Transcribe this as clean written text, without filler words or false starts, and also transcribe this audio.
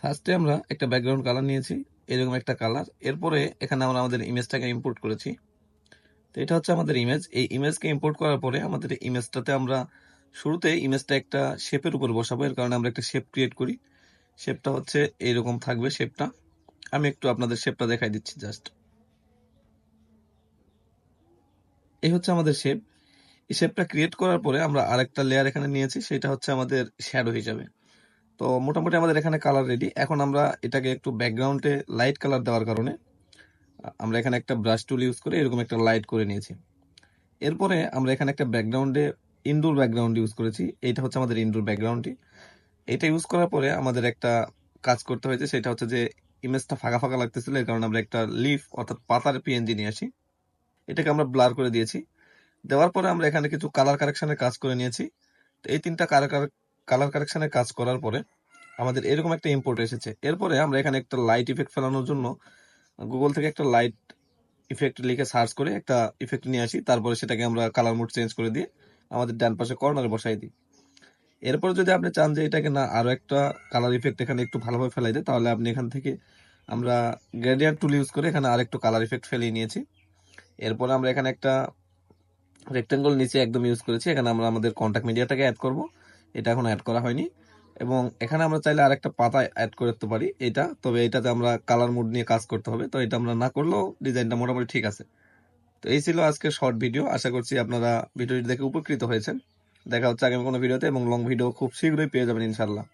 ফার্স্টে আমরা একটা ব্যাকগ্রাউন্ড কালার নিয়েছি, এরকম একটা কালার। এরপরে এখানে আমরা আমাদের ইমেজটাকে ইম্পোর্ট করেছি। তো এটা হচ্ছে আমাদের ইমেজ। এই ইমেজকে ইম্পোর্ট করার পরে আমাদের ইমেজটাতে আমরা শুরুতে ইমেজটা একটা শেপের উপর বসাবো। এর কারণে আমরা একটা শেপ ক্রিয়েট করি। শেপটা হচ্ছে এইরকম থাকবে শেপটা। আমি একটু আপনাদের শেপটা দেখাই দিচ্ছি জাস্ট। এই হচ্ছে আমাদের শেপ। এই শেপটা ক্রিয়েট করার পরে আমরা আরেকটা লেয়ার এখানে নিয়েছি, সেটা হচ্ছে আমাদের শ্যাডো হিসাবে। তো মোটামুটি আমাদের এখানে কালার রেডি। এখন আমরা এটাকে একটু ব্যাকগ্রাউন্ডে লাইট কালার দেওয়ার কারণে আমরা এখানে একটা ব্রাশ টুল ইউজ করে এরকম একটা লাইট করে নিয়েছি। এরপরে আমরা এখানে একটা ব্যাকগ্রাউন্ডে ইনডোর ব্যাকগ্রাউন্ড ইউজ করেছি। এইটা হচ্ছে আমাদের ইনডোর ব্যাকগ্রাউন্ডটি। এটা ইউজ করার পরে আমাদের একটা কাজ করতে হয়েছে, সেটা হচ্ছে যে ইমেজটা ফাঁকা ফাঁকা লাগতেছিল, এর কারণে আমরা একটা লিফ অর্থাৎ পাতার পিএনজি নিয়ে আসি। এটাকে আমরা ব্লার করে দিয়েছি। দেওয়ার পরে আমরা এখানে কিছু কালার কারেকশনের কাজ করে নিয়েছি। তো এই তিনটা কালার কারেকশনের কাজ করার পরে আমাদের এরকম একটা ইম্পোর্ট এসেছে। এরপরে আমরা এখানে একটা লাইট ইফেক্ট ফেলানোর জন্য গুগল থেকে একটা লাইট ইফেক্ট লিখে সার্চ করে একটা ইফেক্ট নিয়ে আসি। তারপরে সেটাকে আমরা কালার মোড চেঞ্জ করে দিয়ে আমাদের ডান পাশে কর্নারে বসাই দিই। এরপরে যদি আপনি চান যে এটাকে না আরো একটা কালার ইফেক্ট এখানে একটু ভালোভাবে ফেলাই দেয়, তাহলে আপনি এখান থেকে আমরা গ্রেডিয়েন্ট টুল ইউজ করে এখানে আরেকটু কালার ইফেক্ট ফেলিয়ে নিয়েছি। এরপরে আমরা এখানে একটা রেক্টেঙ্গল নিচে একদম ইউজ করেছি। এখানে আমরা আমাদের কন্টাক্ট মিডিয়াটাকে অ্যাড করব। এটা এখন অ্যাড করা হয়নি। এবং এখানে আমরা চাইলে আরেকটা পাতা অ্যাড করতে পারি এটা, তবে এটাতে আমরা কালার মোড নিয়ে কাজ করতে হবে। তো এটা আমরা না করলেও ডিজাইনটা মোটামুটি ঠিক আছে। তো এই ছিল আজকের শর্ট ভিডিও। আশা করছি আপনারা ভিডিওটি দেখে উপকৃত হয়েছেন। দেখা হচ্ছে আগামী কোনো ভিডিওতে, এবং লং ভিডিও খুব শীঘ্রই পেয়ে যাবেন ইনশাল্লাহ।